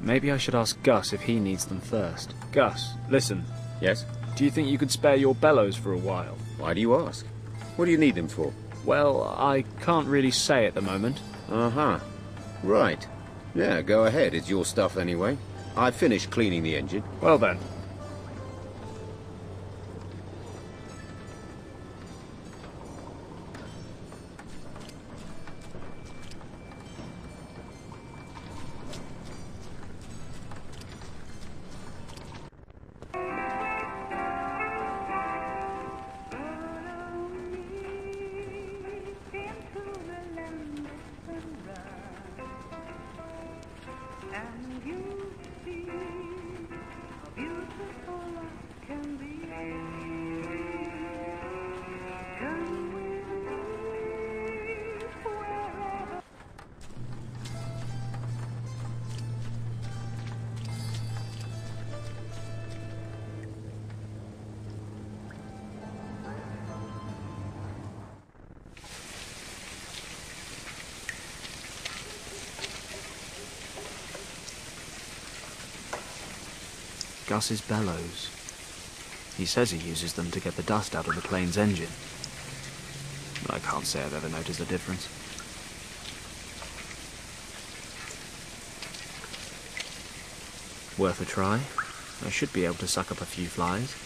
Maybe I should ask Gus if he needs them first. Gus, listen. Yes? Do you think you could spare your bellows for a while? Why do you ask? What do you need them for? Well, I can't really say at the moment. Uh-huh. Right. Yeah, go ahead. It's your stuff anyway. I've finished cleaning the engine. Well then. Gus's bellows. He says he uses them to get the dust out of the plane's engine. But I can't say I've ever noticed a difference. Worth a try. I should be able to suck up a few flies.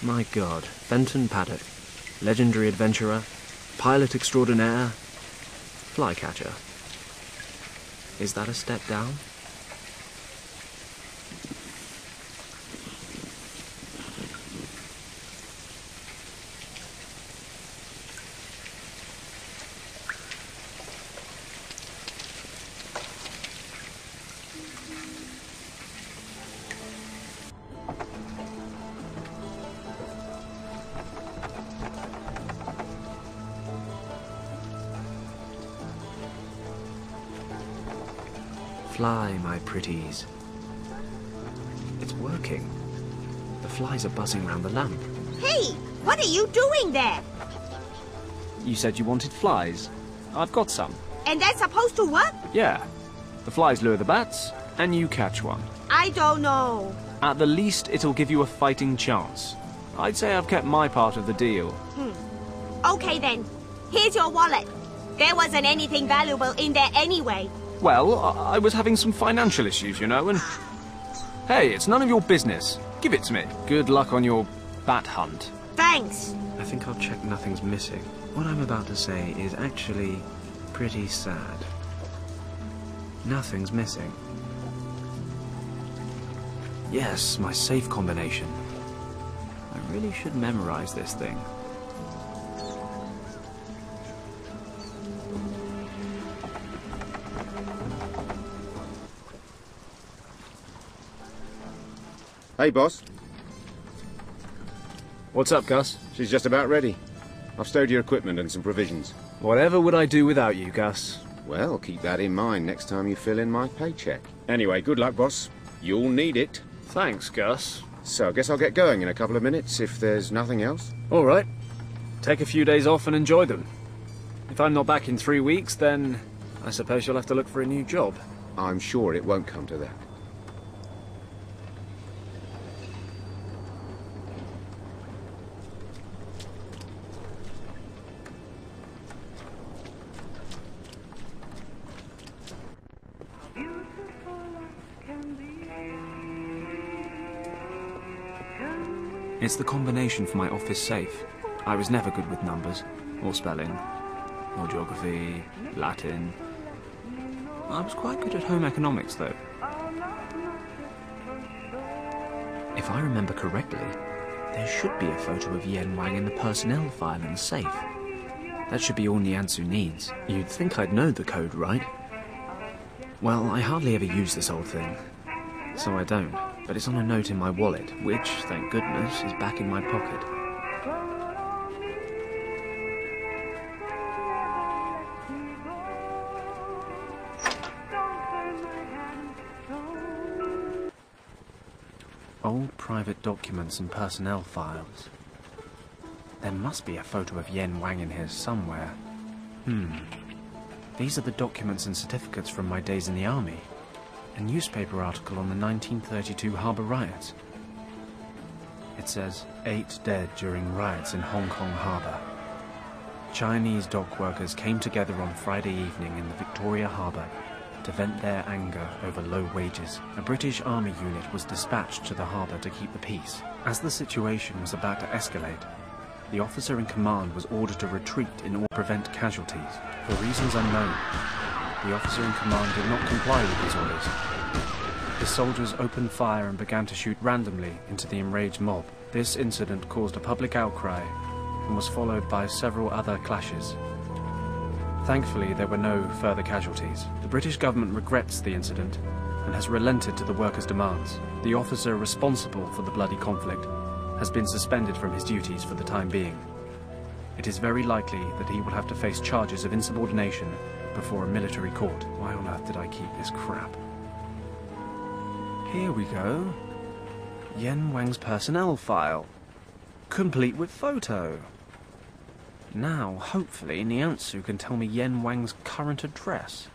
My God, Fenton Paddock, legendary adventurer, pilot extraordinaire, flycatcher. Is that a step down? Fly, my pretties. It's working. The flies are buzzing round the lamp. Hey, what are you doing there? You said you wanted flies. I've got some. And that's supposed to work? Yeah. The flies lure the bats, and you catch one. I don't know. At the least, it'll give you a fighting chance. I'd say I've kept my part of the deal. Okay then. Here's your wallet. There wasn't anything valuable in there anyway. Well, I was having some financial issues, you know, and... Hey, it's none of your business. Give it to me. Good luck on your bat hunt. Thanks. I think I'll check nothing's missing. What I'm about to say is actually pretty sad. Nothing's missing. Yes, my safe combination. I really should memorize this thing. Hey, boss. What's up, Gus? She's just about ready. I've stowed your equipment and some provisions. Whatever would I do without you, Gus? Well, keep that in mind next time you fill in my paycheck. Anyway, good luck, boss. You'll need it. Thanks, Gus. So I guess I'll get going in a couple of minutes if there's nothing else. All right. Take a few days off and enjoy them. If I'm not back in 3 weeks, then I suppose you'll have to look for a new job. I'm sure it won't come to that. It's the combination for my office safe. I was never good with numbers, or spelling, or geography, Latin. I was quite good at home economics, though. If I remember correctly, there should be a photo of Yen Wang in the personnel file in the safe. That should be all Niansu needs. You'd think I'd know the code, right? Well, I hardly ever use this old thing, so I don't. But it's on a note in my wallet, which, thank goodness, is back in my pocket. Old private documents and personnel files. There must be a photo of Yen Wang in here somewhere. These are the documents and certificates from my days in the army. A newspaper article on the 1932 harbour riots. It says, 8 dead during riots in Hong Kong harbour. Chinese dock workers came together on Friday evening in the Victoria Harbour to vent their anger over low wages. A British Army unit was dispatched to the harbour to keep the peace. As the situation was about to escalate, the officer in command was ordered to retreat in order to prevent casualties. For reasons unknown, the officer in command did not comply with his orders. The soldiers opened fire and began to shoot randomly into the enraged mob. This incident caused a public outcry and was followed by several other clashes. Thankfully, there were no further casualties. The British government regrets the incident and has relented to the workers' demands. The officer responsible for the bloody conflict has been suspended from his duties for the time being. It is very likely that he will have to face charges of insubordination before a military court. Why on earth did I keep this crap? Here we go. Yen Wang's personnel file. Complete with photo. Now, hopefully, Niansu can tell me Yen Wang's current address.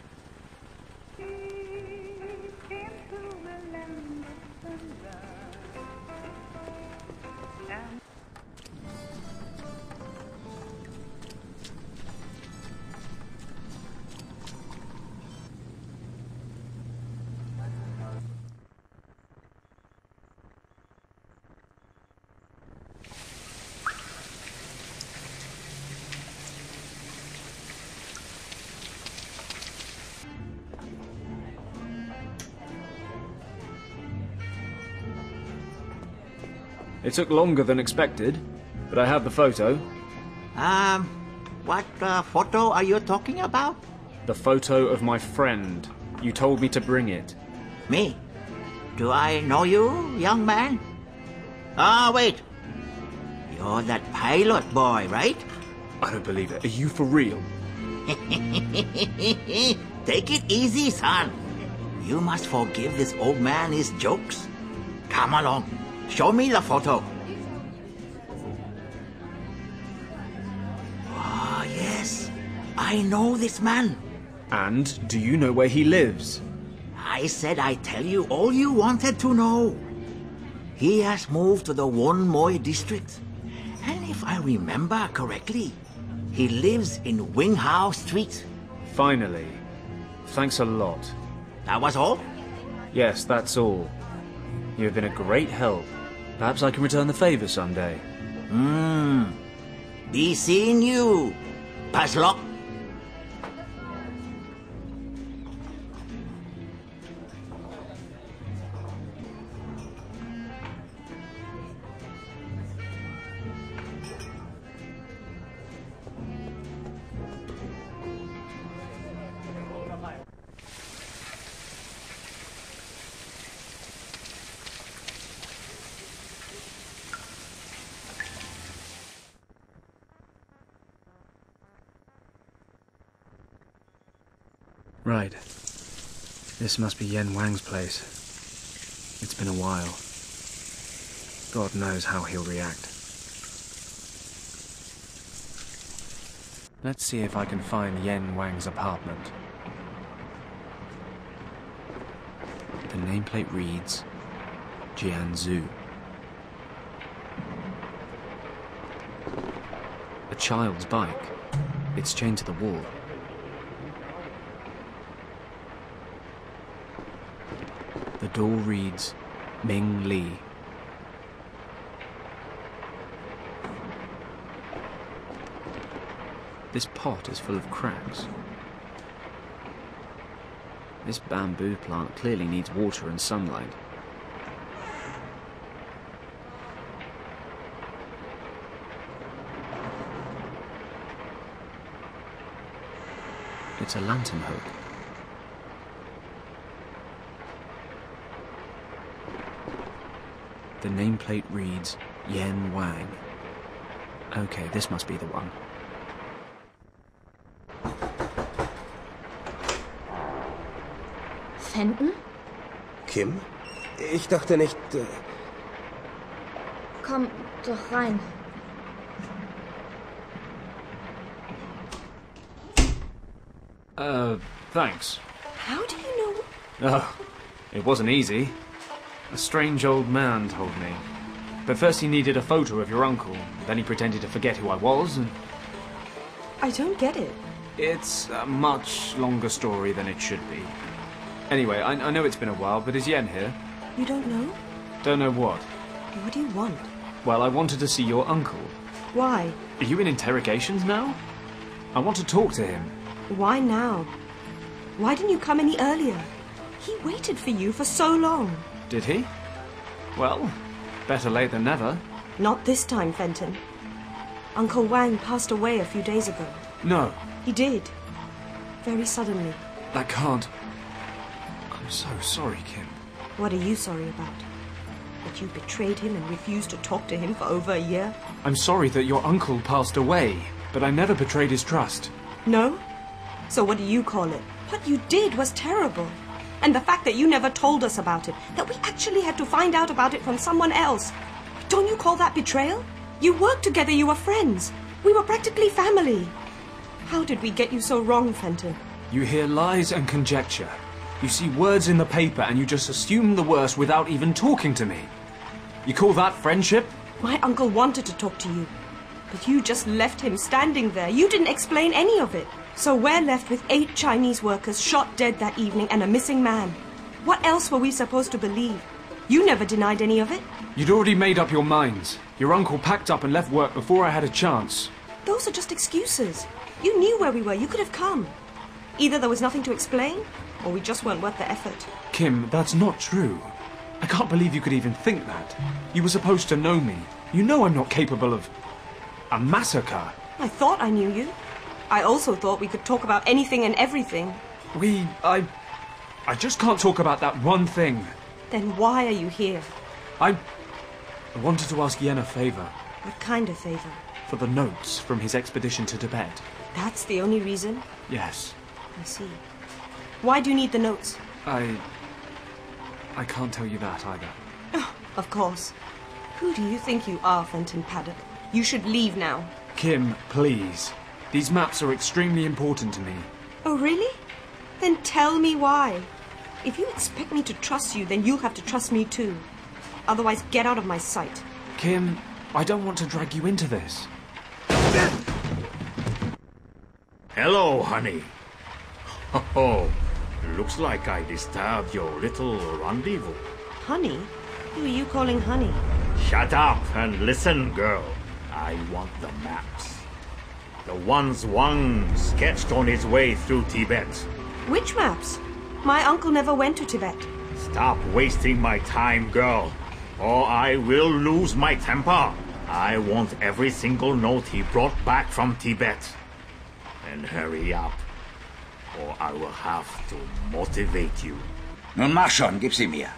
It took longer than expected, but I have the photo. What photo are you talking about? The photo of my friend. You told me to bring it. Me? Do I know you, young man? Wait. You're that pilot boy, right? I don't believe it. Are you for real? Take it easy, son. You must forgive this old man his jokes. Come along. Show me the photo. Oh, yes. I know this man. And do you know where he lives? I said I'd tell you all you wanted to know. He has moved to the Won Moi district. And if I remember correctly, he lives in Wing Hao Street. Finally. Thanks a lot. That was all? Yes, that's all. You have been a great help. Perhaps I can return the favor someday. Be seeing you, Paslock. Right. This must be Yen Wang's place. It's been a while. God knows how he'll react. Let's see if I can find Yen Wang's apartment. The nameplate reads Jianzhu. A child's bike. It's chained to the wall. The door reads Ming Li. This pot is full of cracks. This bamboo plant clearly needs water and sunlight. It's a lantern hook. The nameplate reads Yen Wang. Okay, this must be the one. Fenton? Kim? Ich dachte nicht... Komm doch rein. Thanks. How do you know? Oh, It wasn't easy. A strange old man told me. But first he needed a photo of your uncle, then he pretended to forget who I was, and... I don't get it. It's a much longer story than it should be. Anyway, I know it's been a while, but is Yen here? You don't know? Don't know what? What do you want? Well, I wanted to see your uncle. Why? Are you in interrogations now? I want to talk to him. Why now? Why didn't you come any earlier? He waited for you for so long. Did he? Well, better late than never. Not this time, Fenton. Uncle Wang passed away a few days ago. No. He did. Very suddenly. That can't... I'm so sorry, Kim. What are you sorry about? That you betrayed him and refused to talk to him for over a year? I'm sorry that your uncle passed away, but I never betrayed his trust. No? So what do you call it? What you did was terrible. And the fact that you never told us about it, that we actually had to find out about it from someone else. Don't you call that betrayal? You worked together, you were friends. We were practically family. How did we get you so wrong, Fenton? You hear lies and conjecture. You see words in the paper and you just assume the worst without even talking to me. You call that friendship? My uncle wanted to talk to you, but you just left him standing there. You didn't explain any of it. So we're left with 8 Chinese workers shot dead that evening and a missing man. What else were we supposed to believe? You never denied any of it. You'd already made up your minds. Your uncle packed up and left work before I had a chance. Those are just excuses. You knew where we were. You could have come. Either there was nothing to explain, or we just weren't worth the effort. Kim, that's not true. I can't believe you could even think that. You were supposed to know me. You know I'm not capable of... a massacre. I thought I knew you. I also thought we could talk about anything and everything. I just can't talk about that one thing. Then why are you here? I wanted to ask Yen a favor. What kind of favor? For the notes from his expedition to Tibet. That's the only reason? Yes. I see. Why do you need the notes? I can't tell you that either. Oh, of course. Who do you think you are, Fenton Paddock? You should leave now. Kim, please. These maps are extremely important to me. Oh, really? Then tell me why. If you expect me to trust you, then you'll have to trust me too. Otherwise, get out of my sight. Kim, I don't want to drag you into this. Hello, honey. Oh, looks like I disturbed your little rendezvous. Honey? Who are you calling honey? Shut up and listen, girl. I want the maps. The ones Wang sketched on his way through Tibet. Which maps? My uncle never went to Tibet. Stop wasting my time, girl, or I will lose my temper. I want every single note he brought back from Tibet. And hurry up, or I will have to motivate you. Nun mach schon, gib sie mir.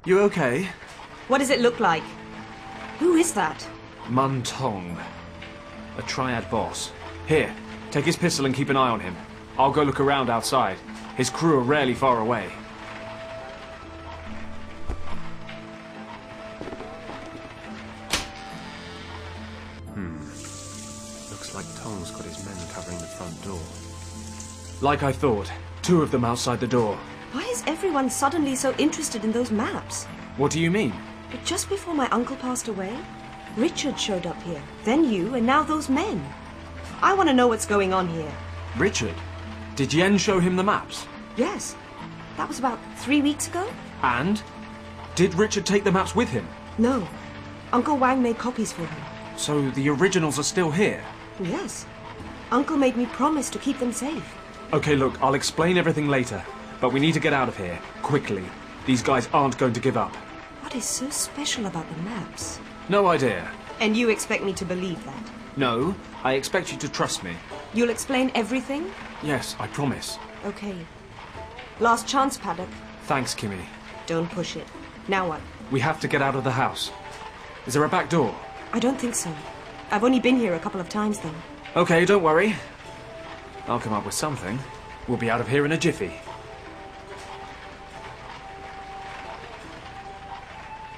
You okay? What does it look like? Who is that? Mun Tong. A triad boss. Here, take his pistol and keep an eye on him. I'll go look around outside. His crew are rarely far away. Looks like Tong's got his men covering the front door. Like I thought, 2 of them outside the door. Why is everyone suddenly so interested in those maps? What do you mean? But just before my uncle passed away, Richard showed up here. Then you, and now those men. I want to know what's going on here. Richard? Did Yen show him the maps? Yes. That was about 3 weeks ago? And? Did Richard take the maps with him? No. Uncle Wang made copies for him. So the originals are still here? Yes. Uncle made me promise to keep them safe. Okay, look, I'll explain everything later. But we need to get out of here, quickly. These guys aren't going to give up. What is so special about the maps? No idea. And you expect me to believe that? No, I expect you to trust me. You'll explain everything? Yes, I promise. Okay. Last chance, Paddock. Thanks, Kimmy. Don't push it. Now what? We have to get out of the house. Is there a back door? I don't think so. I've only been here a couple of times, though. Okay, don't worry. I'll come up with something. We'll be out of here in a jiffy.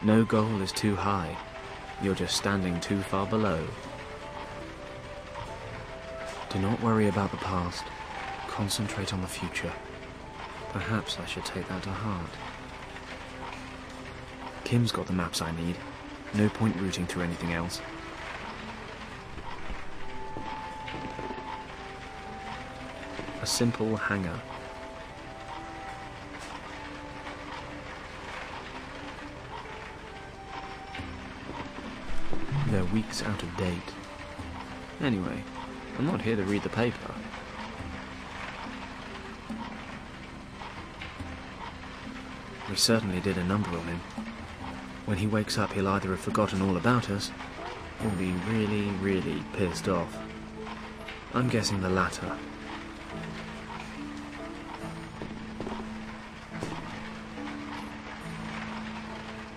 No goal is too high. You're just standing too far below. Do not worry about the past. Concentrate on the future. Perhaps I should take that to heart. Kim's got the maps I need. No point rooting through anything else. A simple hangar. They're weeks out of date. Anyway, I'm not here to read the paper. We certainly did a number on him. When he wakes up, he'll either have forgotten all about us, or be really, really pissed off. I'm guessing the latter.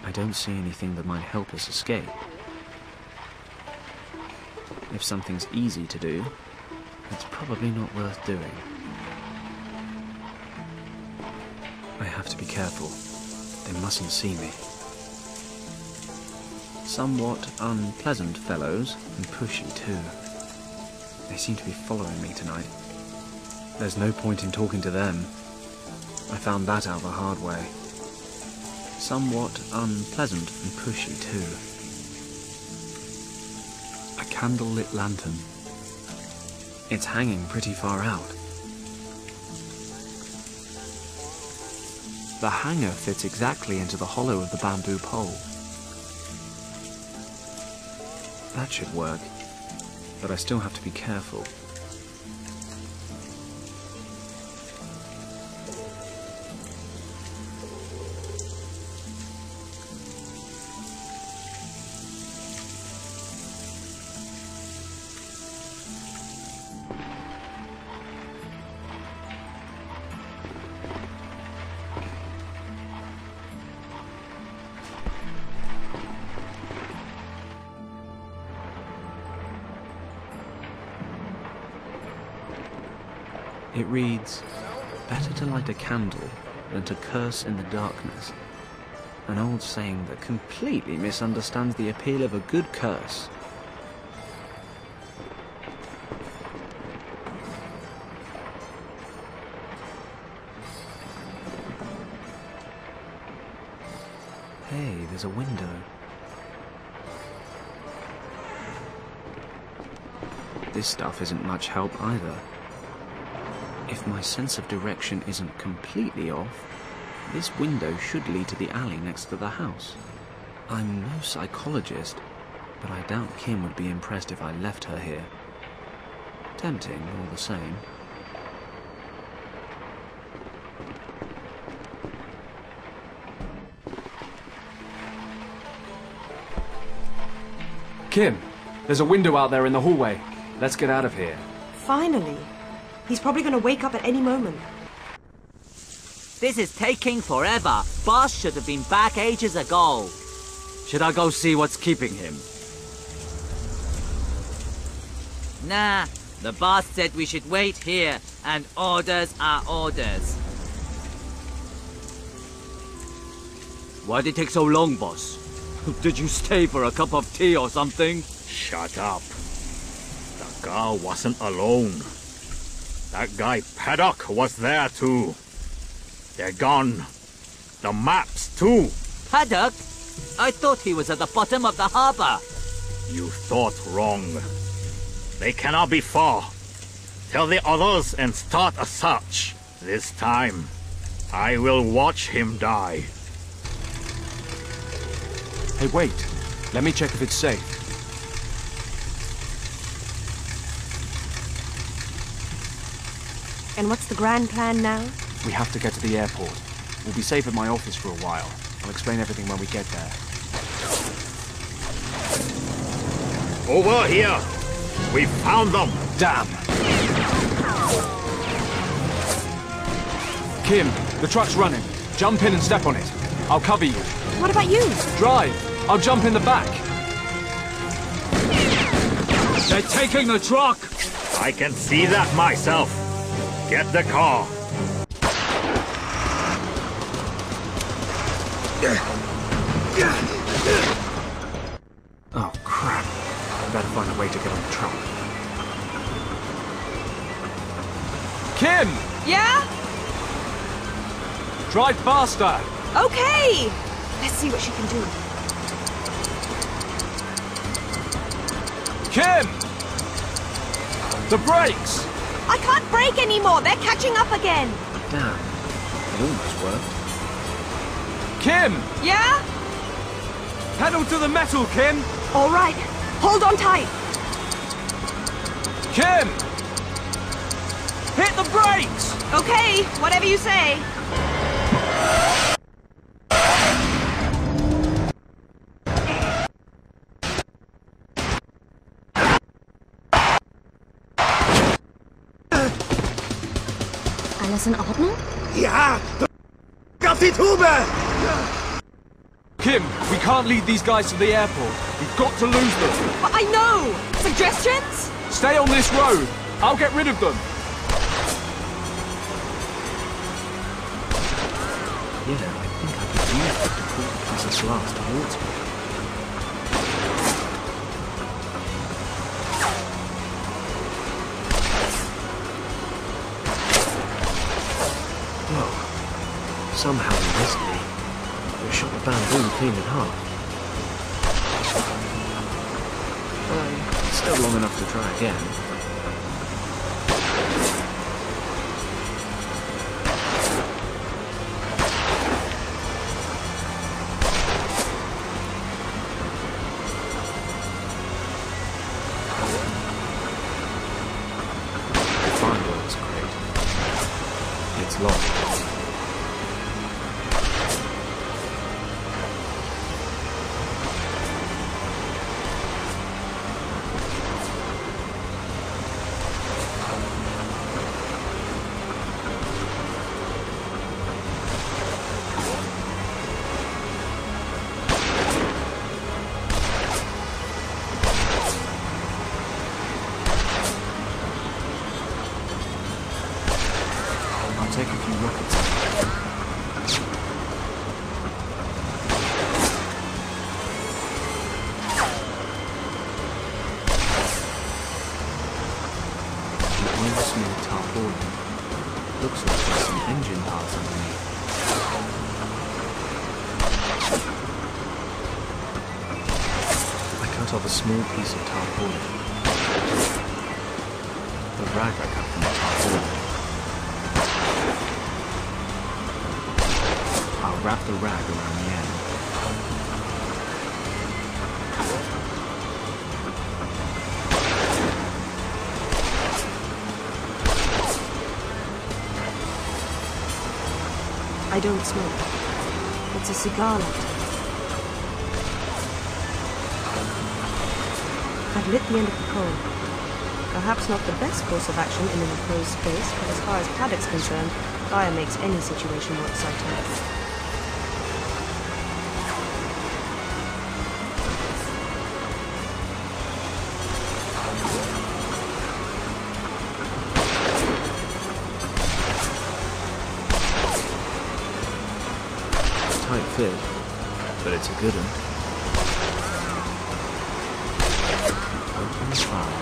I don't see anything that might help us escape. If something's easy to do, it's probably not worth doing. I have to be careful. They mustn't see me. Somewhat unpleasant fellows, and pushy too. They seem to be following me tonight. There's no point in talking to them. I found that out the hard way. Somewhat unpleasant and pushy too. A candle-lit lantern. It's hanging pretty far out. The hanger fits exactly into the hollow of the bamboo pole. That should work, but I still have to be careful. It reads, "Better to light a candle than to curse in the darkness." An old saying that completely misunderstands the appeal of a good curse. Hey, there's a window. This stuff isn't much help either. If my sense of direction isn't completely off, this window should lead to the alley next to the house. I'm no psychologist, but I doubt Kim would be impressed if I left her here. Tempting, all the same. Kim, there's a window out there in the hallway. Let's get out of here. Finally. He's probably going to wake up at any moment. This is taking forever. Boss should have been back ages ago. Should I go see what's keeping him? Nah, the boss said we should wait here, and orders are orders. Why did it take so long, boss? Did you stay for a cup of tea or something? Shut up. The girl wasn't alone. That guy Paddock was there too. They're gone. The maps too. Paddock? I thought he was at the bottom of the harbor. You thought wrong. They cannot be far. Tell the others and start a search. This time, I will watch him die. Hey, wait. Let me check if it's safe. And what's the grand plan now? We have to get to the airport. We'll be safe at my office for a while. I'll explain everything when we get there. Over here! We found them! Damn! Kim, the truck's running. Jump in and step on it. I'll cover you. What about you? Drive! I'll jump in the back. They're taking the truck! I can see that myself. Get the car. Oh, crap. I better find a way to get on the truck. Kim! Yeah? Drive faster! Okay! Let's see what she can do. Kim! The brakes! I can't brake anymore. They're catching up again. Damn. It almost worked. Kim! Yeah? Pedal to the metal, Kim! All right. Hold on tight. Kim! Hit the brakes! Okay, whatever you say. Alles in Ordnung? Ja! Auf die Tube! Kim, we can't lead these guys to the airport. We've got to lose them. But I know! Suggestions? Stay on this road. I'll get rid of them. Yeah, I think I could use it to pull the piece of glass towards me. Whoa. Somehow he missed me. We shot the bamboo clean in half. Still long enough to try again. The fireworks crate. It's locked. Take a few rockets. Behind the small tarpaulin, looks like there's some engine parts underneath. I cut off a small piece of tarpaulin. The rag I cut from the tarpaulin. I'll wrap the rag around the end. I don't smoke. It's a cigar lighter. I've lit the end of the coal. Perhaps not the best course of action in an enclosed space, but as far as Paddock's concerned, fire makes any situation more exciting. Tight fit, but it's a good one. Open the fire.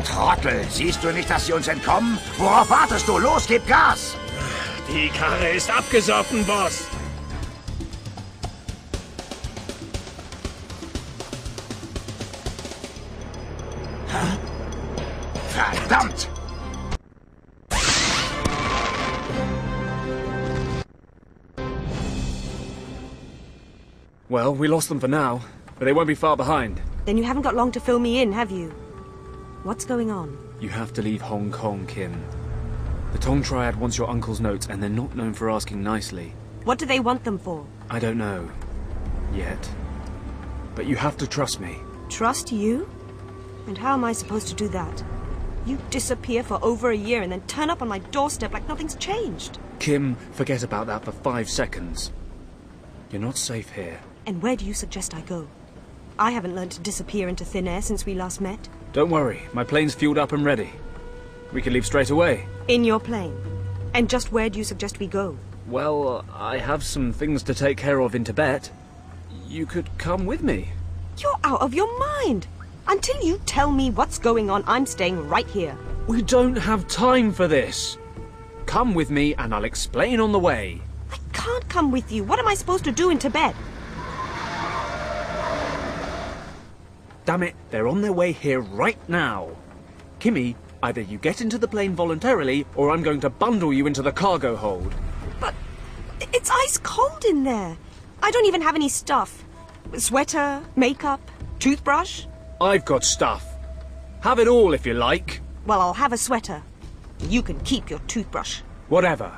Trottel, siehst du nicht, dass sie uns entkommen? Worauf wartest du? Los, gib Gas! Die Karre ist abgesoffen, Boss. Verdammt! Well, we lost them for now, but they won't be far behind. Then you haven't got long to fill me in, have you? What's going on? You have to leave Hong Kong, Kim. The Tong Triad wants your uncle's notes, and they're not known for asking nicely. What do they want them for? I don't know. Yet. But you have to trust me. Trust you? And how am I supposed to do that? You disappear for over a year and then turn up on my doorstep like nothing's changed. Kim, forget about that for 5 seconds. You're not safe here. And where do you suggest I go? I haven't learned to disappear into thin air since we last met. Don't worry, my plane's fueled up and ready. We can leave straight away. In your plane? And just where do you suggest we go? Well, I have some things to take care of in Tibet. You could come with me. You're out of your mind. Until you tell me what's going on, I'm staying right here. We don't have time for this. Come with me and I'll explain on the way. I can't come with you. What am I supposed to do in Tibet? Damn it, they're on their way here right now. Kimmy, either you get into the plane voluntarily, or I'm going to bundle you into the cargo hold. But it's ice cold in there. I don't even have any stuff. Sweater, makeup, toothbrush. I've got stuff. Have it all if you like. Well, I'll have a sweater. You can keep your toothbrush. Whatever.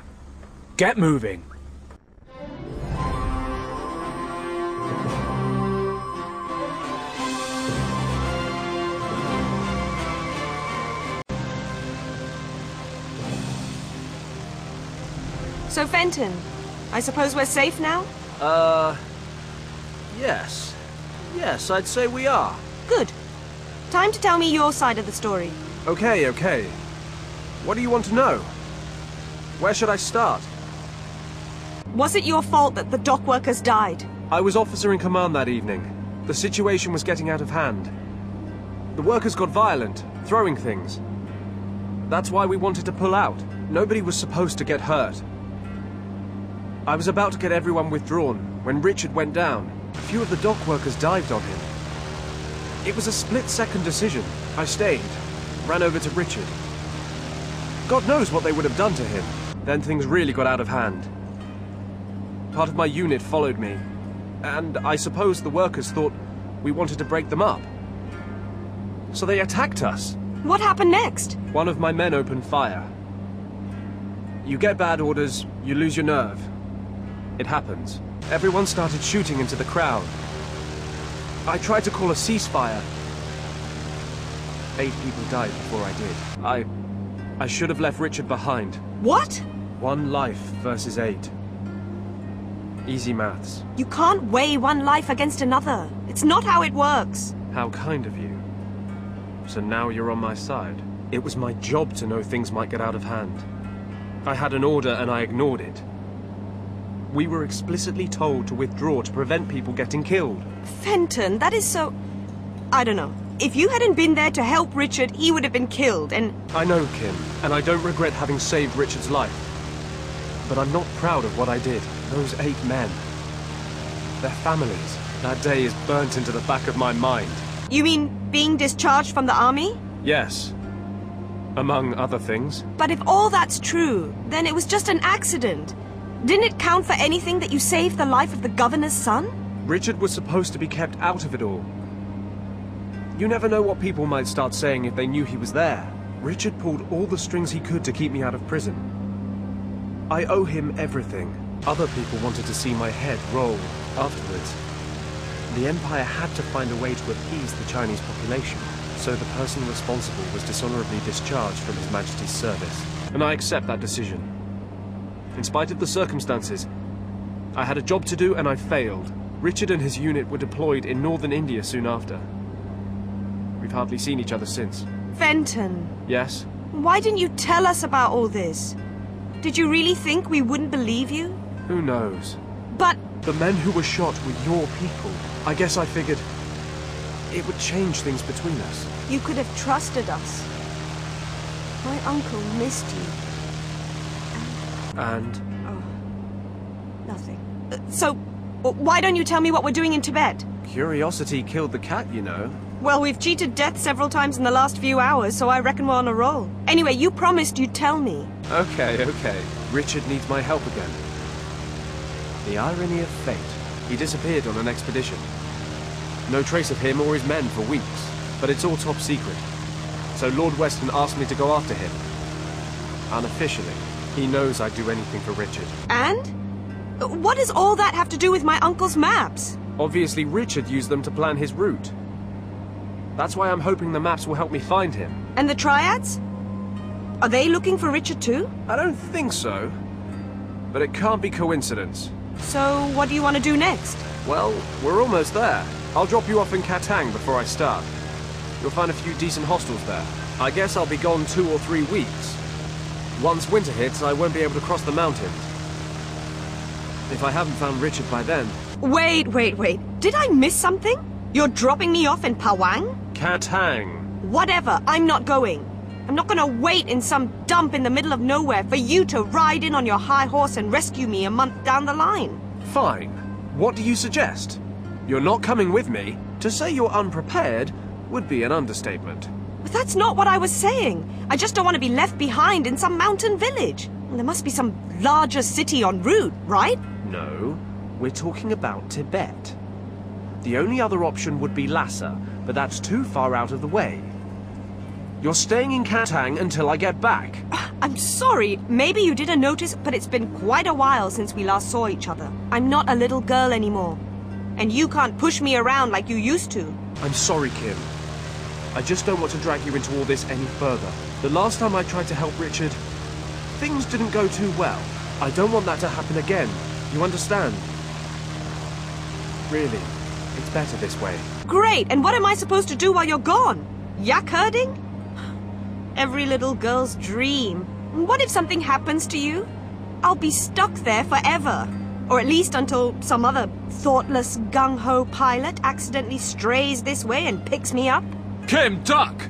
Get moving. So, Fenton, I suppose we're safe now? Yes. Yes, I'd say we are. Good. Time to tell me your side of the story. Okay. What do you want to know? Where should I start? Was it your fault that the dock workers died? I was officer in command that evening. The situation was getting out of hand. The workers got violent, throwing things. That's why we wanted to pull out. Nobody was supposed to get hurt. I was about to get everyone withdrawn when Richard went down. A few of the dock workers dived on him. It was a split-second decision. I stayed, ran over to Richard. God knows what they would have done to him. Then things really got out of hand. Part of my unit followed me, and I suppose the workers thought we wanted to break them up. So they attacked us. What happened next? One of my men opened fire. You get bad orders, you lose your nerve. It happens. Everyone started shooting into the crowd. I tried to call a ceasefire. 8 people died before I did. I should have left Richard behind. What? 1 life versus 8. Easy maths. You can't weigh one life against another. It's not how it works. How kind of you. So now you're on my side. It was my job to know things might get out of hand. I had an order and I ignored it. We were explicitly told to withdraw to prevent people getting killed. Fenton, that is so... I don't know. If you hadn't been there to help Richard, he would have been killed, and... I know, Kim, and I don't regret having saved Richard's life. But I'm not proud of what I did. Those 8 men. Their families. That day is burnt into the back of my mind. You mean being discharged from the army? Yes. Among other things. But if all that's true, then it was just an accident. Didn't it count for anything that you saved the life of the governor's son? Richard was supposed to be kept out of it all. You never know what people might start saying if they knew he was there. Richard pulled all the strings he could to keep me out of prison. I owe him everything. Other people wanted to see my head roll afterwards. The Empire had to find a way to appease the Chinese population, so the person responsible was dishonorably discharged from His Majesty's service. And I accept that decision. In spite of the circumstances, I had a job to do and I failed. Richard and his unit were deployed in northern India soon after. We've hardly seen each other since. Fenton. Yes? Why didn't you tell us about all this? Did you really think we wouldn't believe you? Who knows? But... The men who were shot were your people. I guess I figured it would change things between us. You could have trusted us. My uncle missed you. And? Oh, nothing. So, why don't you tell me what we're doing in Tibet? Curiosity killed the cat, you know. Well, we've cheated death several times in the last few hours, so I reckon we're on a roll. Anyway, you promised you'd tell me. Okay. Richard needs my help again. The irony of fate. He disappeared on an expedition. No trace of him or his men for weeks, but it's all top secret. So Lord Weston asked me to go after him. Unofficially. He knows I'd do anything for Richard. And? What does all that have to do with my uncle's maps? Obviously, Richard used them to plan his route. That's why I'm hoping the maps will help me find him. And the Triads? Are they looking for Richard too? I don't think so. But it can't be coincidence. So, what do you want to do next? Well, we're almost there. I'll drop you off in Katang before I start. You'll find a few decent hostels there. I guess I'll be gone 2 or 3 weeks. Once winter hits, I won't be able to cross the mountains. If I haven't found Richard by then. Wait. Did I miss something? You're dropping me off in Pawang? Katang. Whatever, I'm not going. I'm not gonna wait in some dump in the middle of nowhere for you to ride in on your high horse and rescue me a month down the line. Fine. What do you suggest? You're not coming with me? To say you're unprepared would be an understatement. But that's not what I was saying. I just don't want to be left behind in some mountain village. There must be some larger city en route, right? No, we're talking about Tibet. The only other option would be Lhasa, but that's too far out of the way. You're staying in Katang until I get back. I'm sorry. Maybe you didn't notice, but it's been quite a while since we last saw each other. I'm not a little girl anymore. And you can't push me around like you used to. I'm sorry, Kim. I just don't want to drag you into all this any further. The last time I tried to help Richard, things didn't go too well. I don't want that to happen again. You understand? Really, it's better this way. Great! And what am I supposed to do while you're gone? Yak herding? Every little girl's dream. What if something happens to you? I'll be stuck there forever. Or at least until some other thoughtless gung-ho pilot accidentally strays this way and picks me up. Kim, duck!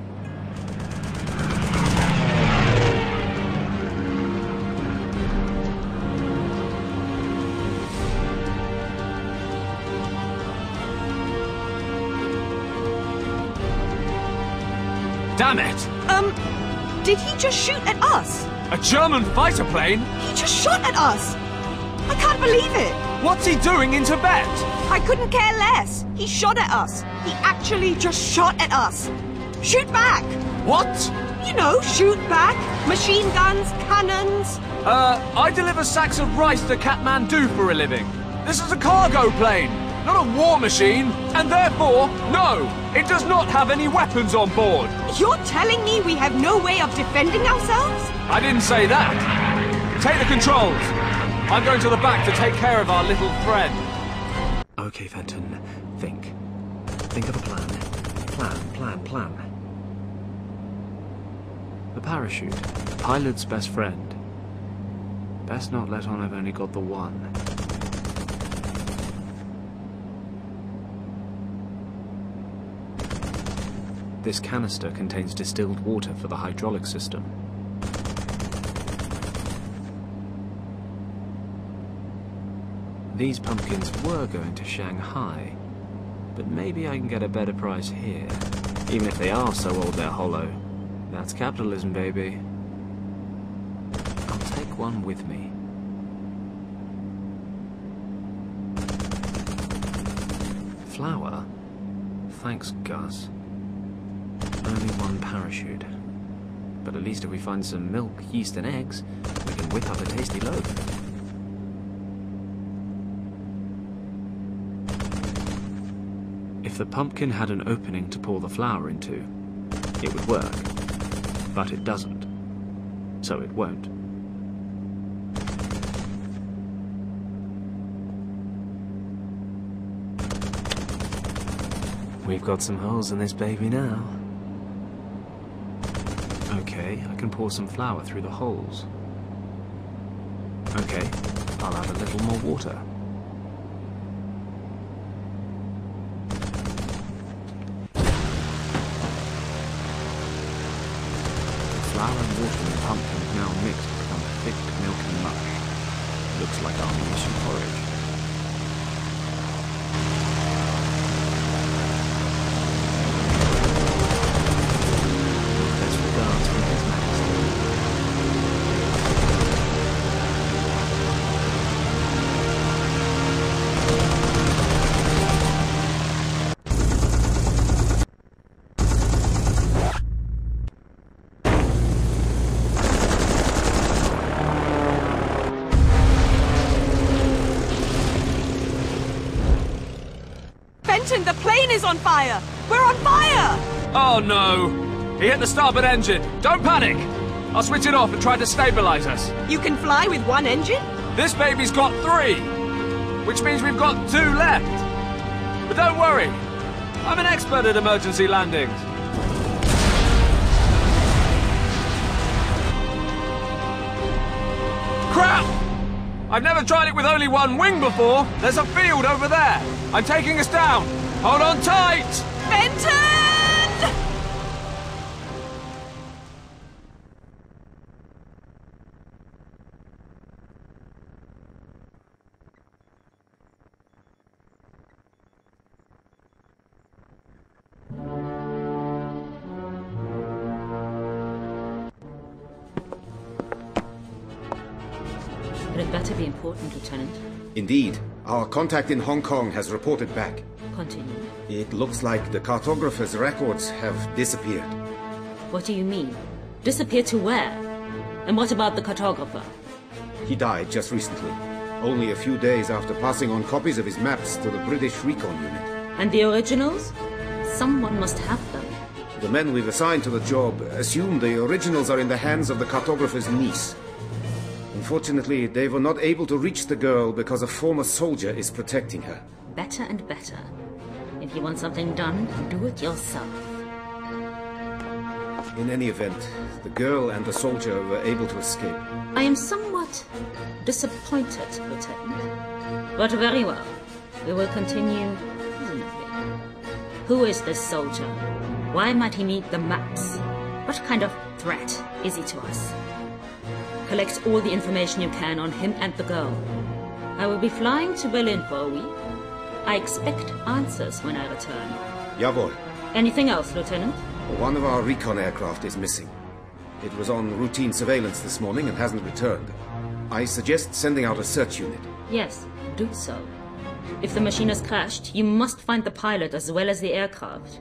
Damn it! Did he just shoot at us? A German fighter plane? He just shot at us! I can't believe it! What's he doing in Tibet? I couldn't care less. He shot at us. He actually just shot at us. Shoot back! What? You know, shoot back. Machine guns, cannons. I deliver sacks of rice to Kathmandu for a living. This is a cargo plane, not a war machine, and therefore, no, it does not have any weapons on board. You're telling me we have no way of defending ourselves? I didn't say that. Take the controls. I'm going to the back to take care of our little friend. Okay, Fenton. Think. Think of a plan. Plan. The parachute. The pilot's best friend. Best not let on I've only got the one. This canister contains distilled water for the hydraulic system. These pumpkins were going to Shanghai, but maybe I can get a better price here. Even if they are so old they're hollow. That's capitalism, baby. I'll take one with me. Flour? Thanks, Gus. Only one parachute. But at least if we find some milk, yeast and eggs, we can whip up a tasty loaf. If the pumpkin had an opening to pour the flour into, it would work. But it doesn't. So it won't. We've got some holes in this baby now. Okay, I can pour some flour through the holes. Okay, I'll add a little more water. Flour and water in the pumpkin have now mixed to become a thick, milky mush. Looks like our mission porridge. Best regards from His Majesty. The plane is on fire! We're on fire! Oh no! He hit the starboard engine. Don't panic! I'll switch it off and try to stabilize us. You can fly with one engine? This baby's got 3, which means we've got 2 left. But don't worry, I'm an expert at emergency landings. Crap! I've never tried it with only one wing before. There's a field over there. I'm taking us down. Hold on tight! Benton! But it better be important, Lieutenant. Indeed. Our contact in Hong Kong has reported back. Continue. It looks like the cartographer's records have disappeared. What do you mean? Disappeared to where? And what about the cartographer? He died just recently, only a few days after passing on copies of his maps to the British Recon Unit. And the originals? Someone must have them. The men we've assigned to the job assume the originals are in the hands of the cartographer's niece. Unfortunately, they were not able to reach the girl because a former soldier is protecting her. Better and better. If you want something done, do it yourself. In any event, the girl and the soldier were able to escape. I am somewhat disappointed, Lieutenant. But very well. We will continue reasonably. Who is this soldier? Why might he need the maps? What kind of threat is he to us? Collect all the information you can on him and the girl. I will be flying to Berlin for a week. I expect answers when I return. Jawohl. Anything else, Lieutenant? One of our recon aircraft is missing. It was on routine surveillance this morning and hasn't returned. I suggest sending out a search unit. Yes, do so. If the machine has crashed, you must find the pilot as well as the aircraft.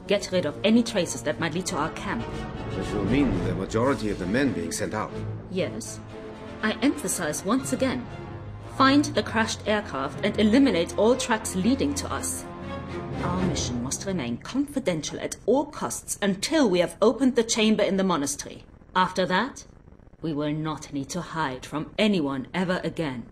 Get rid of any traces that might lead to our camp. Which will mean the majority of the men being sent out. Yes. I emphasize once again. Find the crashed aircraft and eliminate all tracks leading to us. Our mission must remain confidential at all costs until we have opened the chamber in the monastery. After that, we will not need to hide from anyone ever again.